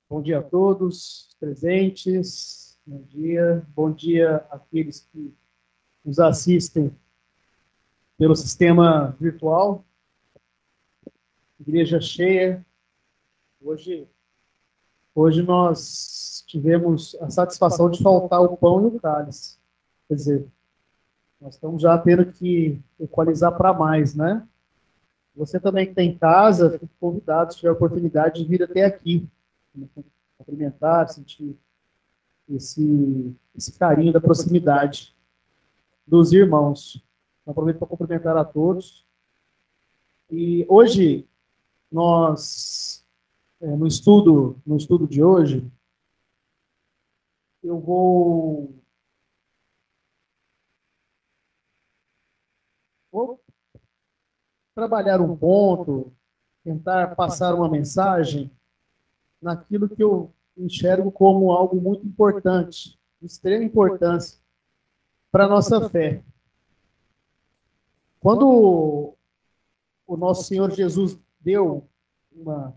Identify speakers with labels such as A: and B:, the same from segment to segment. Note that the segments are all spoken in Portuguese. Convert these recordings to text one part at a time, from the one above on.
A: Bom dia a todos presentes. Bom dia. Bom dia àqueles que nos assistem pelo sistema virtual. Igreja cheia. Hoje nós tivemos a satisfação de faltar o pão e o cálice. Quer dizer, nós estamos já tendo que equalizar para mais, né? Você também que está em casa, fique convidado, se tiver a oportunidade de vir até aqui, cumprimentar, sentir esse carinho da proximidade dos irmãos. Aproveito para cumprimentar a todos. E hoje, nós, no estudo de hoje, eu vou trabalhar um ponto, tentar passar uma mensagem naquilo que eu enxergo como algo muito importante, de extrema importância para a nossa fé. Quando o nosso Senhor Jesus deu uma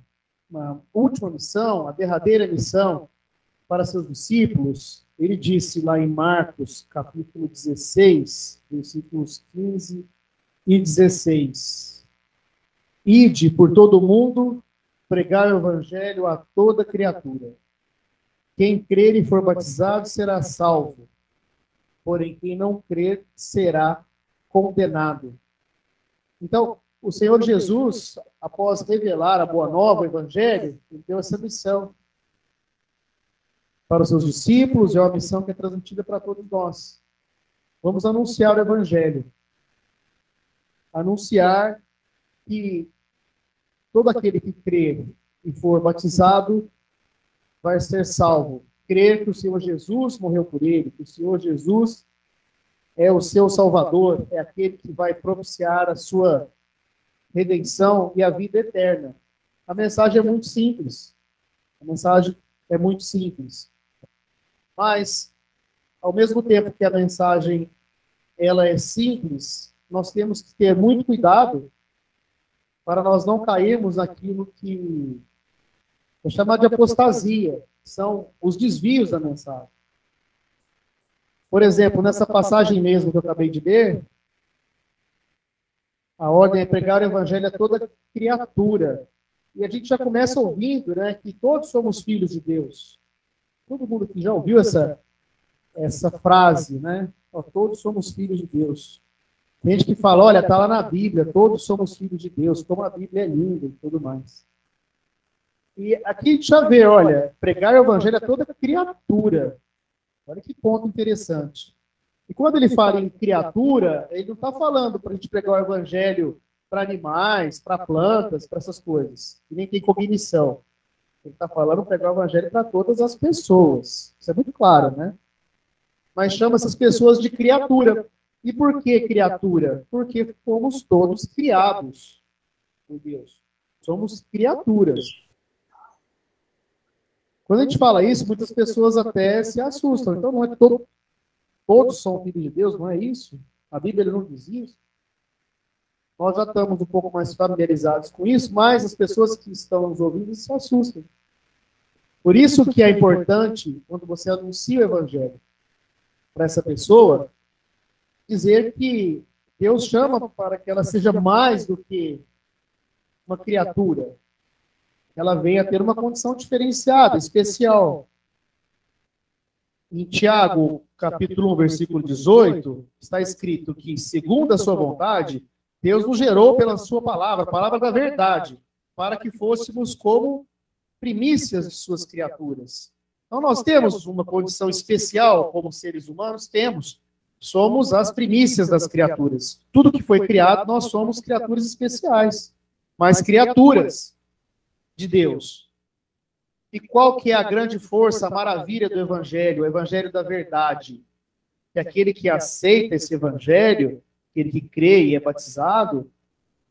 A: última missão, a derradeira missão para seus discípulos, ele disse lá em Marcos, capítulo 16, versículos 15 e 16: Ide por todo o mundo, pregai o evangelho a toda criatura. Quem crer e for batizado será salvo, porém quem não crer será condenado. Então, o Senhor Jesus, após revelar a boa nova, o evangelho, ele deu essa missão para os seus discípulos, é uma missão que é transmitida para todos nós. Vamos anunciar o evangelho. Anunciar que todo aquele que crer e for batizado vai ser salvo. Crer que o Senhor Jesus morreu por ele, que o Senhor Jesus é o seu Salvador, é aquele que vai propiciar a sua redenção e a vida eterna. A mensagem é muito simples. A mensagem é muito simples. Mas, ao mesmo tempo que a mensagem ela é simples, nós temos que ter muito cuidado para nós não cairmos naquilo que é chamado de apostasia, que são os desvios da mensagem. Por exemplo, nessa passagem mesmo que eu acabei de ler, a ordem é pregar o evangelho a toda criatura. E a gente já começa ouvindo, né, que todos somos filhos de Deus. Todo mundo que já ouviu essa frase, né? Todos somos filhos de Deus. Tem gente que fala, olha, está lá na Bíblia, todos somos filhos de Deus, como a Bíblia é linda e tudo mais. E aqui a gente já vê, olha, pregar o evangelho a toda criatura. Olha que ponto interessante. E quando ele fala em criatura, ele não está falando para a gente pregar o evangelho para animais, para plantas, para essas coisas, que nem tem cognição. Ele está falando pregar o evangelho para todas as pessoas. Isso é muito claro, né? Mas chama essas pessoas de criatura. E por que criatura? Porque fomos todos criados por Deus. Somos criaturas. Quando a gente fala isso, muitas pessoas até se assustam. Então, não é todos são filhos de Deus, não é isso? A Bíblia não diz isso. Nós já estamos um pouco mais familiarizados com isso, mas as pessoas que estão nos ouvindo se assustam. Por isso que é importante, quando você anuncia o evangelho para essa pessoa, dizer que Deus chama para que ela seja mais do que uma criatura. Ela venha a ter uma condição diferenciada, especial. Em Tiago, capítulo 1, versículo 18, está escrito que, segundo a sua vontade, Deus nos gerou pela sua palavra, a palavra da verdade, para que fôssemos como primícias de suas criaturas. Então, nós temos uma condição especial como seres humanos? Temos. Somos as primícias das criaturas. Tudo que foi criado, nós somos criaturas especiais, mas criaturas de Deus. E qual que é a grande força, a maravilha do evangelho, o evangelho da verdade? Que aquele que aceita esse evangelho, aquele que crê e é batizado,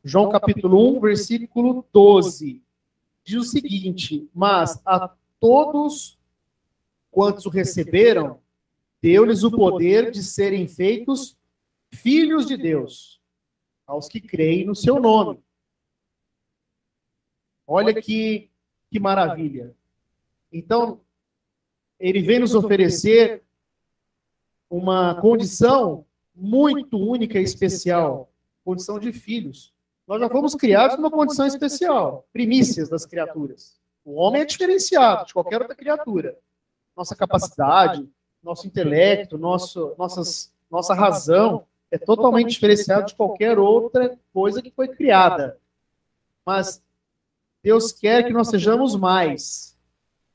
A: João capítulo 1, versículo 12, diz o seguinte: mas a todos quantos o receberam, deu-lhes o poder de serem feitos filhos de Deus, aos que creem no seu nome. Olha que maravilha. Então, ele vem nos oferecer uma condição muito única e especial, condição de filhos. Nós já fomos criados numa condição especial, primícias das criaturas. O homem é diferenciado de qualquer outra criatura. Nossa capacidade, nosso intelecto, nossa razão é totalmente diferenciado de qualquer outra coisa que foi criada. Mas Deus quer que nós sejamos mais.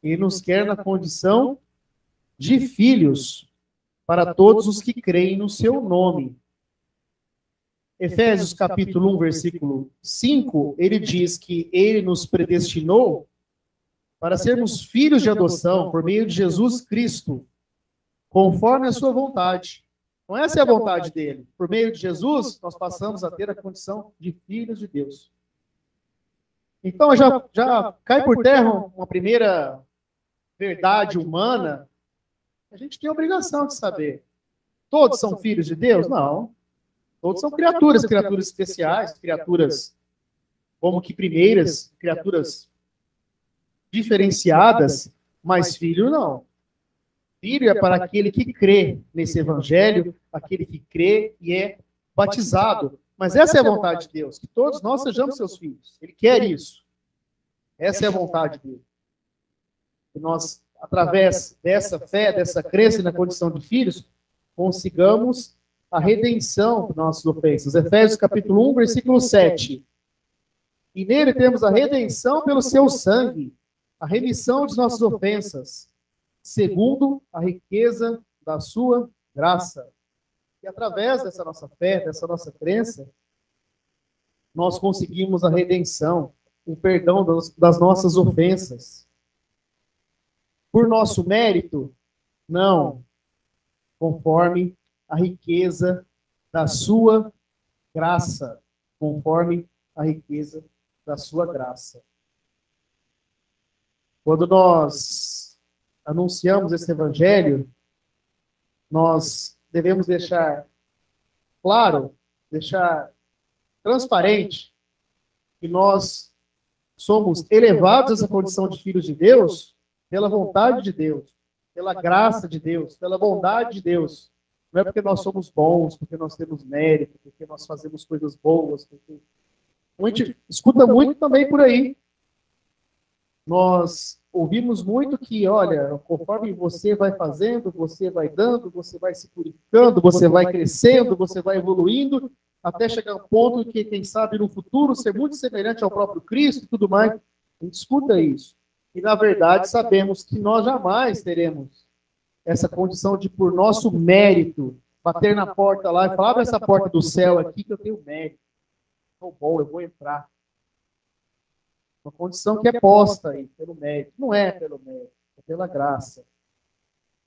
A: Ele nos quer na condição de filhos para todos os que creem no seu nome. Efésios capítulo 1, versículo 5, ele diz que ele nos predestinou para sermos filhos de adoção por meio de Jesus Cristo, conforme a sua vontade. Então essa é a vontade dele. Por meio de Jesus, nós passamos a ter a condição de filhos de Deus. Então já cai por terra uma primeira verdade humana. A gente tem a obrigação de saber. Todos são filhos de Deus? Não. Todos são criaturas especiais, criaturas como que primeiras, criaturas diferenciadas, mas filho não. Filho é para aquele que crê nesse evangelho, aquele que crê e é batizado. Mas essa é a vontade de Deus, que todos nós sejamos seus filhos. Ele quer isso. Essa é a vontade dele. Que nós, através dessa fé, dessa crença na condição de filhos, consigamos a redenção de nossas ofensas. Efésios capítulo 1, versículo 7. E nele temos a redenção pelo seu sangue, a remissão de nossas ofensas, segundo a riqueza da sua graça. E através dessa nossa fé, dessa nossa crença, nós conseguimos a redenção, o perdão das nossas ofensas. Por nosso mérito? Não. Conforme a riqueza da sua graça. Conforme a riqueza da sua graça. Quando nós anunciamos esse evangelho, nós devemos deixar claro, deixar transparente que nós somos elevados a essa condição de filhos de Deus pela vontade de Deus, pela graça de Deus, pela bondade de Deus. Não é porque nós somos bons, porque nós temos mérito, porque nós fazemos coisas boas. Porque... A gente escuta muito também por aí. Nós ouvimos muito que, olha, conforme você vai fazendo, você vai dando, você vai se purificando, você vai crescendo, você vai evoluindo, até chegar a um ponto que, quem sabe, no futuro, ser muito semelhante ao próprio Cristo e tudo mais. A gente escuta isso. E, na verdade, sabemos que nós jamais teremos essa condição de, por nosso mérito, bater na porta lá e falar, abre essa porta do céu aqui que eu tenho mérito. Estou bom, eu vou entrar. Uma condição que é posta aí, pelo mérito. Não é pelo mérito, é pela graça.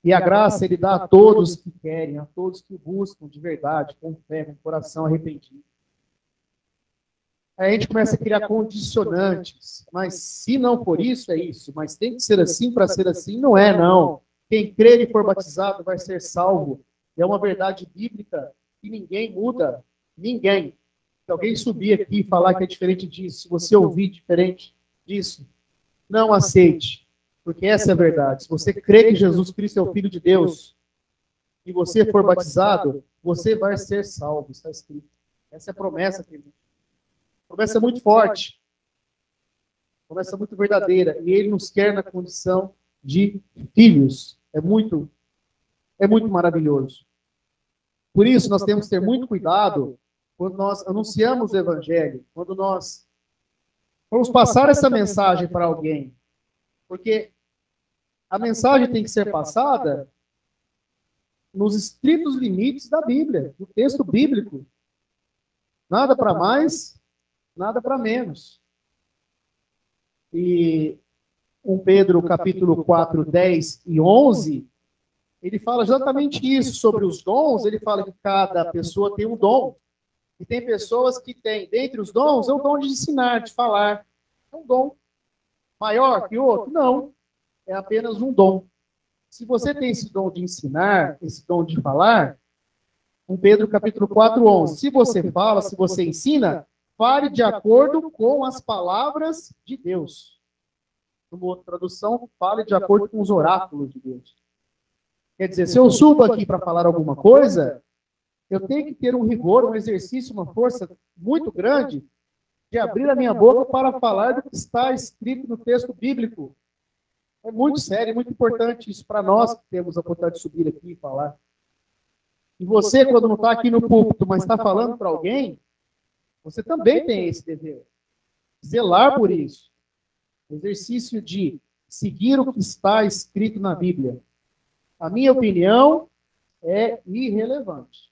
A: E a graça ele dá a todos que querem, a todos que buscam de verdade, com fé, com coração arrependido. Aí a gente começa a criar condicionantes. Mas se não for isso, é isso. Mas tem que ser assim para ser assim? Não é, não. Quem crer e for batizado vai ser salvo. É uma verdade bíblica que ninguém muda. Ninguém. Se alguém subir aqui e falar que é diferente disso, se você ouvir diferente disso, não aceite. Porque essa é a verdade. Se você crê que Jesus Cristo é o Filho de Deus e você for batizado, você vai ser salvo. Está escrito. Essa é a promessa que ele... Promessa muito forte. Promessa muito verdadeira. E ele nos quer na condição de filhos. É muito maravilhoso. Por isso, nós temos que ter muito cuidado quando nós anunciamos o evangelho, quando nós vamos passar essa mensagem para alguém. Porque a mensagem tem que ser passada nos estritos limites da Bíblia, do texto bíblico. Nada para mais, nada para menos. E 1 Pedro, capítulo 4, 10 e 11, ele fala exatamente isso, sobre os dons. Ele fala que cada pessoa tem um dom. E tem pessoas que têm, dentre os dons, é o dom de ensinar, de falar. É um dom maior que outro? Não. É apenas um dom. Se você tem esse dom de ensinar, esse dom de falar, 1 Pedro capítulo 4, 11. Se você fala, se você ensina, fale de acordo com as palavras de Deus. numa outra tradução, fale de acordo com os oráculos de Deus. Quer dizer, se eu subo aqui para falar alguma coisa, eu tenho que ter um rigor, um exercício, uma força muito grande de abrir a minha boca para falar do que está escrito no texto bíblico. É muito sério, muito importante isso para nós que temos a oportunidade de subir aqui e falar. E você, quando não está aqui no púlpito, mas está falando para alguém, você também tem esse dever. Zelar por isso. O exercício de seguir o que está escrito na Bíblia. A minha opinião é irrelevante.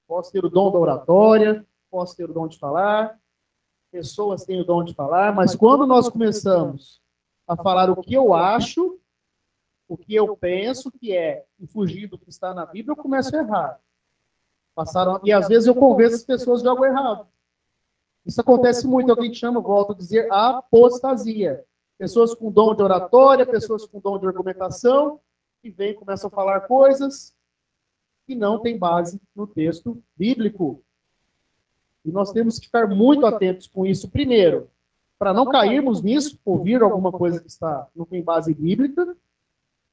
A: Posso ter o dom da oratória, posso ter o dom de falar, pessoas têm o dom de falar, mas quando nós começamos a falar o que eu acho, o que eu penso que é e fugir do que está na Bíblia, eu começo a errar. E às vezes eu convenço as pessoas de algo errado. Isso acontece muito, alguém chama, volto a dizer, apostasia. Pessoas com dom de oratória, pessoas com dom de argumentação, que vêm e começam a falar coisas que não têm base no texto bíblico. E nós temos que ficar muito atentos com isso, primeiro, para não cairmos nisso, ouvir alguma coisa que não tem base bíblica,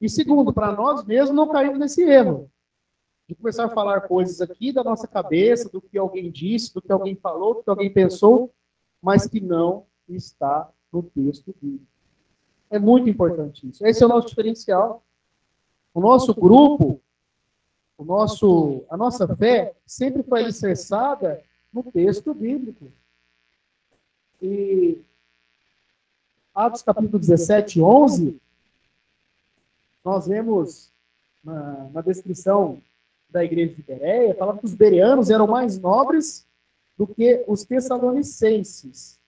A: e segundo, para nós mesmos não cairmos nesse erro, de começar a falar coisas aqui da nossa cabeça, do que alguém disse, do que alguém falou, do que alguém pensou, mas que não está no texto bíblico. É muito importante isso. Esse é o nosso diferencial. O nosso grupo, a nossa fé sempre foi alicerçada no texto bíblico. E Atos capítulo 17, 11, nós vemos na descrição da igreja de Bereia, fala que os bereanos eram mais nobres do que os tessalonicenses.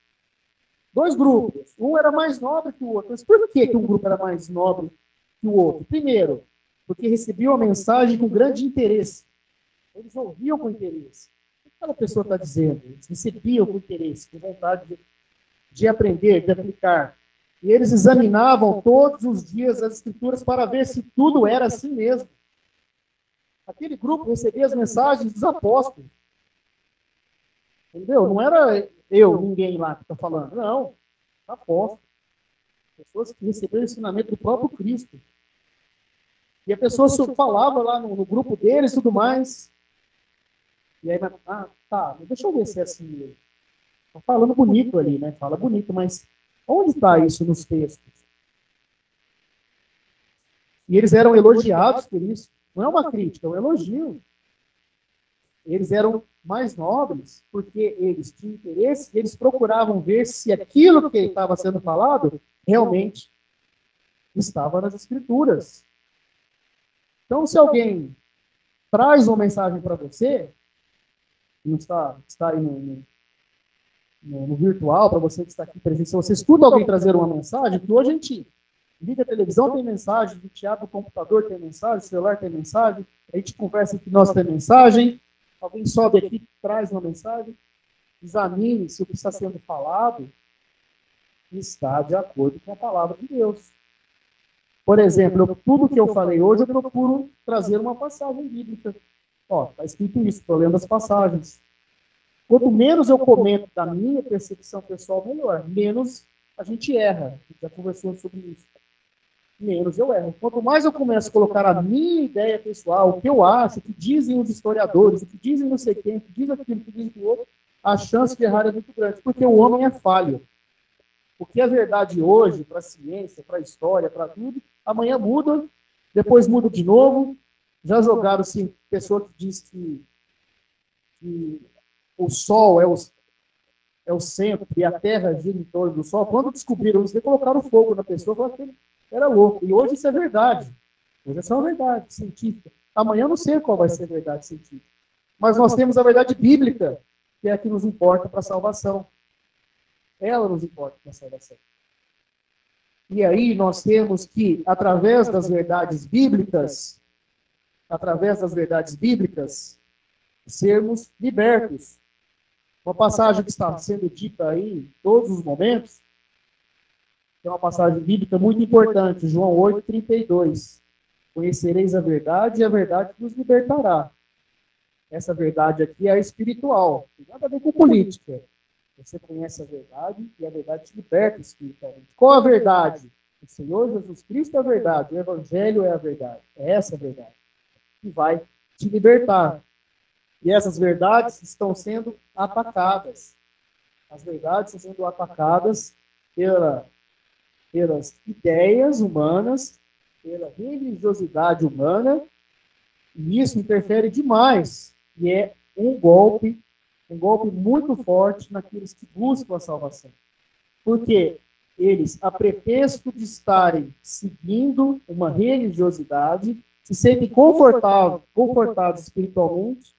A: Dois grupos. Um era mais nobre que o outro. Mas por que um grupo era mais nobre que o outro? Primeiro, porque recebiam a mensagem com grande interesse. Eles ouviam com interesse. O que aquela pessoa está dizendo? Eles recebiam com interesse, com vontade de aprender, de aplicar. E eles examinavam todos os dias as escrituras para ver se tudo era assim mesmo. Aquele grupo recebia as mensagens dos apóstolos. Entendeu? Não era ninguém lá que está falando. Não. Apóstolos. Pessoas que receberam o ensinamento do próprio Cristo. E a pessoa falava lá no grupo deles e tudo mais. E aí, tá, deixa eu ver se é assim mesmo. Está falando bonito ali, né? Fala bonito, mas onde está isso nos textos? E eles eram elogiados por isso. Não é uma crítica, é um elogio. Eles eram mais nobres porque eles tinham interesse e eles procuravam ver se aquilo que estava sendo falado realmente estava nas Escrituras. Então, se alguém traz uma mensagem para você, não está aí no virtual, para você que está aqui presente, se você escuta alguém trazer uma mensagem, que hoje a gente liga a televisão, tem mensagem, a gente abre o computador, tem mensagem, o celular tem mensagem, a gente conversa entre nós, tem mensagem, alguém sobe aqui, traz uma mensagem, examine se o que está sendo falado está de acordo com a palavra de Deus. Por exemplo, tudo que eu falei hoje, eu procuro trazer uma passagem bíblica. Ó, está escrito isso, estou lendo as passagens. Quanto menos eu comento da minha percepção pessoal, melhor. Menos a gente erra. A gente já conversou sobre isso. Menos eu erro. Quanto mais eu começo a colocar a minha ideia pessoal, o que eu acho, o que dizem os historiadores, o que dizem não sei quem, o que diz aquilo, o que diz o outro, a chance de errar é muito grande, porque o homem é falho. O que é verdade hoje, para a ciência, para a história, para tudo, amanhã muda, depois muda de novo. Já jogaram, assim, pessoa que diz que o Sol é o centro e a Terra gira em torno do Sol. Quando descobriram isso, colocaram fogo na pessoa, falaram que ele era louco. E hoje isso é verdade. Hoje essa é uma verdade científica. Amanhã eu não sei qual vai ser a verdade científica. Mas nós temos a verdade bíblica, que é a que nos importa para a salvação. Ela nos importa para a salvação. E aí nós temos que, através das verdades bíblicas, sermos libertos. Uma passagem que está sendo dita aí em todos os momentos, é uma passagem bíblica muito importante, João 8:32. Conhecereis a verdade e a verdade nos libertará. Essa verdade aqui é espiritual, não tem nada a ver com política. Você conhece a verdade e a verdade te liberta espiritualmente. Qual a verdade? O Senhor Jesus Cristo é a verdade, o Evangelho é a verdade. É essa a verdade que vai te libertar. E essas verdades estão sendo atacadas. As verdades estão sendo atacadas pelas ideias humanas, pela religiosidade humana, e isso interfere demais. E é um golpe muito forte naqueles que buscam a salvação. Porque eles, a pretexto de estarem seguindo uma religiosidade, se sentem confortados espiritualmente,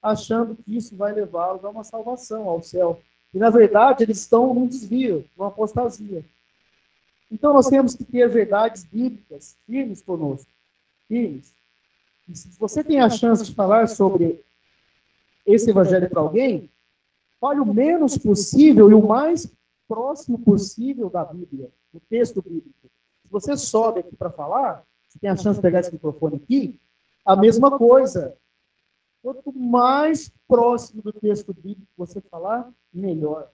A: achando que isso vai levá-los a uma salvação, ao céu. E, na verdade, eles estão num desvio, numa apostasia. Então, nós temos que ter verdades bíblicas firmes conosco. Firmes. E se você tem a chance de falar sobre esse evangelho para alguém, fale o menos possível e o mais próximo possível da Bíblia, do texto bíblico. Se você sobe aqui para falar, você tem a chance de pegar esse microfone aqui, a mesma coisa. Quanto mais próximo do texto bíblico você falar, melhor.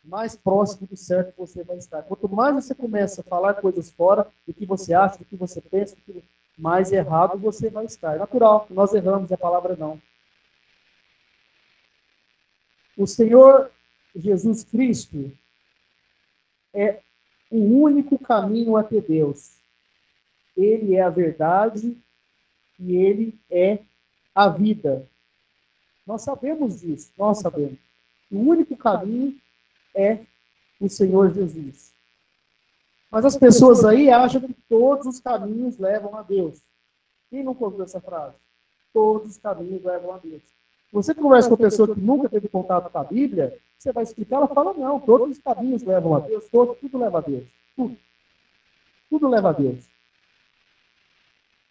A: Mais próximo do certo você vai estar. Quanto mais você começa a falar coisas fora do que você acha, do que você pensa, mais errado você vai estar. É natural, nós erramos, a palavra não. O Senhor Jesus Cristo é o único caminho até Deus. Ele é a verdade e ele é a vida. Nós sabemos disso, nós sabemos. O único caminho é o Senhor Jesus. Mas as pessoas aí acham que todos os caminhos levam a Deus. Quem não ouviu essa frase? Todos os caminhos levam a Deus. Você conversa com uma pessoa que nunca teve contato com a Bíblia, você vai explicar, ela fala, não, todos os caminhos levam a Deus, tudo leva a Deus. Tudo leva a Deus.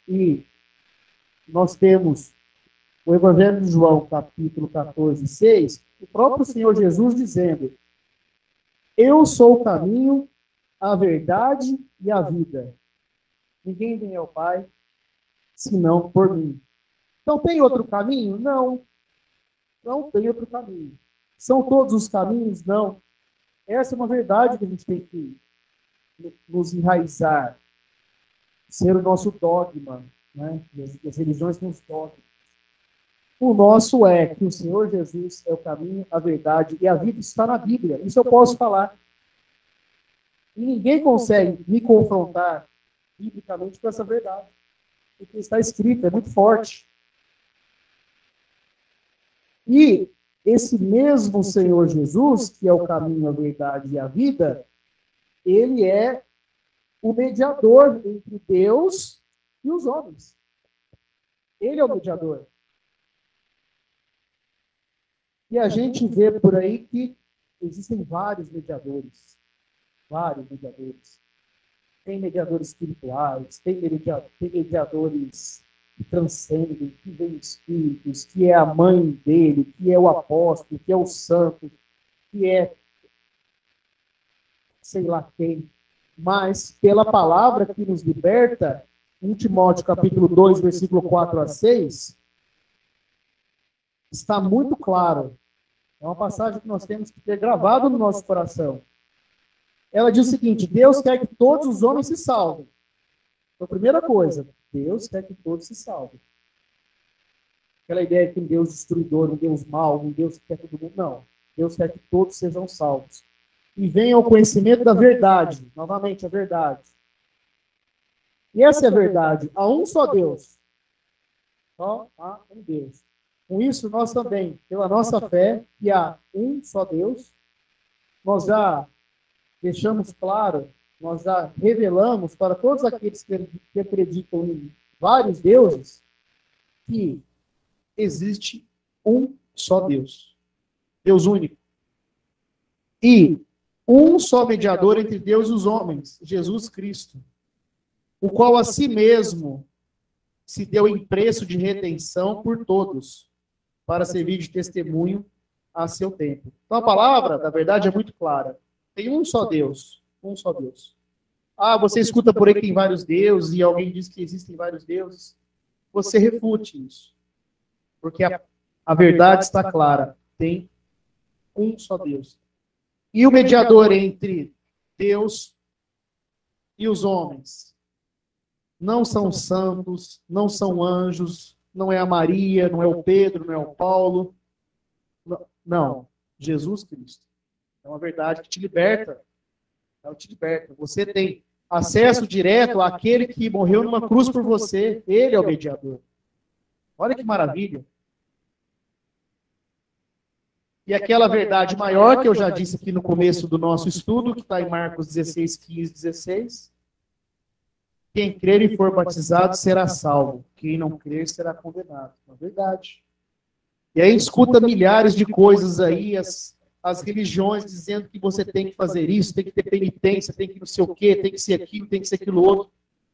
A: E nós temos o Evangelho de João, capítulo 14, 6, o próprio Senhor Jesus dizendo, eu sou o caminho, a verdade e a vida. Ninguém vem ao Pai, senão por mim. Então, tem outro caminho? Não. Não tem outro caminho. São todos os caminhos? Não. Essa é uma verdade que a gente tem que nos enraizar. Ser o nosso dogma. Né? As religiões têm os dogmas. O nosso é que o Senhor Jesus é o caminho, a verdade e a vida. Isso está na Bíblia. Isso eu posso falar. E ninguém consegue me confrontar biblicamente com essa verdade. Porque está escrito, é muito forte. E esse mesmo Senhor Jesus, que é o caminho, a verdade e a vida, ele é o mediador entre Deus e os homens. Ele é o mediador. E a gente vê por aí que existem vários mediadores. Vários mediadores. Tem mediadores espirituais, tem mediadores que transcendem, que vêm espíritos, que é a mãe dele, que é o apóstolo, que é o santo, que é sei lá quem. Mas, pela palavra que nos liberta, em Timóteo capítulo 2, versículo 4 a 6, está muito claro. É uma passagem que nós temos que ter gravado no nosso coração. Ela diz o seguinte, Deus quer que todos os homens se salvem. Então, a primeira coisa, Deus quer que todos se salvem. Aquela ideia de um Deus destruidor, um Deus mau, um Deus que quer todo mundo. Não. Deus quer que todos sejam salvos. E venham ao conhecimento da verdade. Novamente, a verdade. E essa é a verdade. Há um só Deus. Só há um Deus. Com isso, nós também, pela nossa fé, que há um só Deus, nós já deixamos claro, nós já revelamos para todos aqueles que acreditam em vários deuses, que existe um só Deus. Deus único. E um só mediador entre Deus e os homens, Jesus Cristo, o qual a si mesmo se deu em preço de redenção por todos, para servir de testemunho a seu tempo. Então a palavra, na verdade, é muito clara. Tem um só Deus. Um só Deus. Ah, você escuta por aí que tem vários deuses e alguém diz que existem vários deuses. Você refute isso. Porque a verdade está clara. Tem Um só Deus. E o mediador entre Deus e os homens? Não são santos, não são anjos, não é a Maria, não é o Pedro, não é o Paulo. Não, Jesus Cristo. É uma verdade que te liberta. Ela te liberta. Você tem acesso direto àquele que morreu numa cruz por você. Ele é o mediador. Olha que maravilha. E aquela verdade maior que eu já disse aqui no começo do nosso estudo, que está em Marcos 16, 15, 16. Quem crer e for batizado será salvo. Quem não crer será condenado. É verdade. E aí escuta milhares de coisas aí, as religiões dizendo que você tem que fazer isso, tem que ter penitência, tem que não sei o quê, tem que ser aquilo, tem que ser aquilo outro.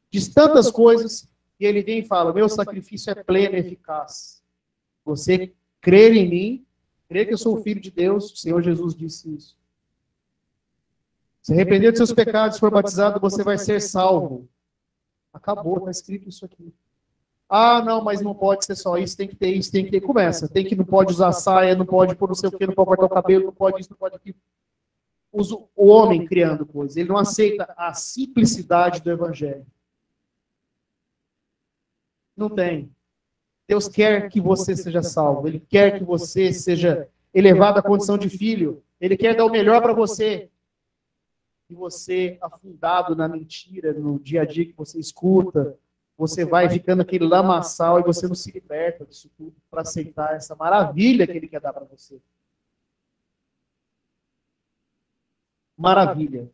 A: Diz tantas coisas, e ele vem e fala, meu sacrifício é pleno e eficaz. Você crer em mim, crer que eu sou o Filho de Deus, o Senhor Jesus disse isso. Se arrepender dos seus pecados, for batizado, você vai ser salvo. Acabou, está escrito isso aqui. Ah, não, mas não pode ser só isso, tem que ter isso, tem que ter. Começa. Tem que, não pode usar saia, não pode pôr não sei o quê, não pode cortar o cabelo, não pode isso, não pode aquilo. O homem criando coisas. Ele não aceita a simplicidade do evangelho. Não tem. Deus quer que você seja salvo. Ele quer que você seja elevado à condição de filho. Ele quer dar o melhor para você. E você, afundado na mentira, no dia a dia que você escuta, você vai ficando aquele lamaçal e você não se liberta disso tudo para aceitar essa maravilha que ele quer dar para você. Maravilha.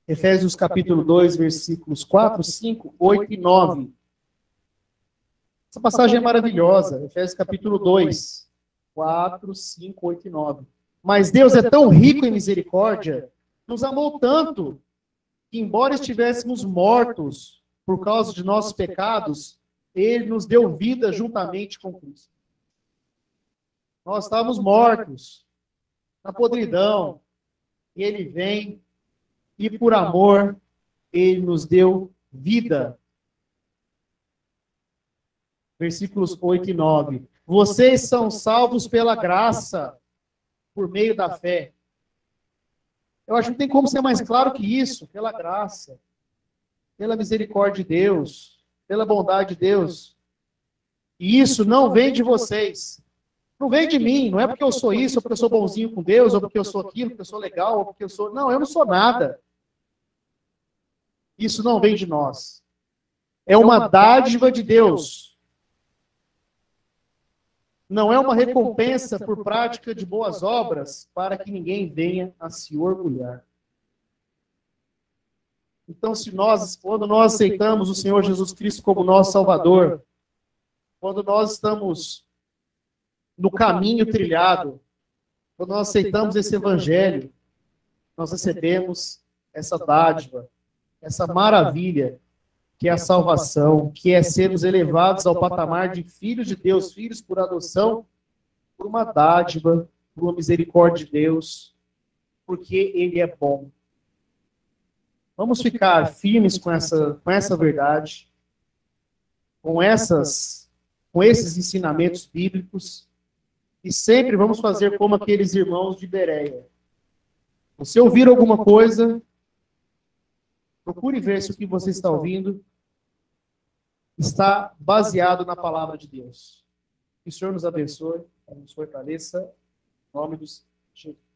A: Efésios capítulo 2, versículos 4, 5, 8 e 9. Essa passagem é maravilhosa. Efésios capítulo 2, 4, 5, 8 e 9. Mas Deus é tão rico em misericórdia, nos amou tanto, que embora estivéssemos mortos por causa de nossos pecados, ele nos deu vida juntamente com Cristo. Nós estávamos mortos, na podridão, e ele vem, e por amor, ele nos deu vida. Versículos 8 e 9. Vocês são salvos pela graça, por meio da fé. Eu acho que não tem como ser mais claro que isso, pela graça, pela misericórdia de Deus, pela bondade de Deus. E isso não vem de vocês. Não vem de mim, não é porque eu sou isso, ou porque eu sou bonzinho com Deus, ou porque eu sou aquilo, porque eu sou legal, ou porque eu sou... Não, eu não sou nada. Isso não vem de nós. É uma dádiva de Deus. Não é uma recompensa por prática de boas obras, para que ninguém venha a se orgulhar. Então, quando nós aceitamos o Senhor Jesus Cristo como nosso Salvador, quando nós estamos no caminho trilhado, quando nós aceitamos esse Evangelho, nós recebemos essa dádiva, essa maravilha, que é a salvação, que é sermos elevados ao patamar de filhos de Deus, filhos por adoção, por uma dádiva, por uma misericórdia de Deus, porque Ele é bom. Vamos ficar firmes com essa verdade, com esses ensinamentos bíblicos, e sempre vamos fazer como aqueles irmãos de Bereia. Se ouvir alguma coisa, procure ver se o que você está ouvindo está baseado na palavra de Deus. Que o Senhor nos abençoe, nos fortaleça, em nome de Jesus.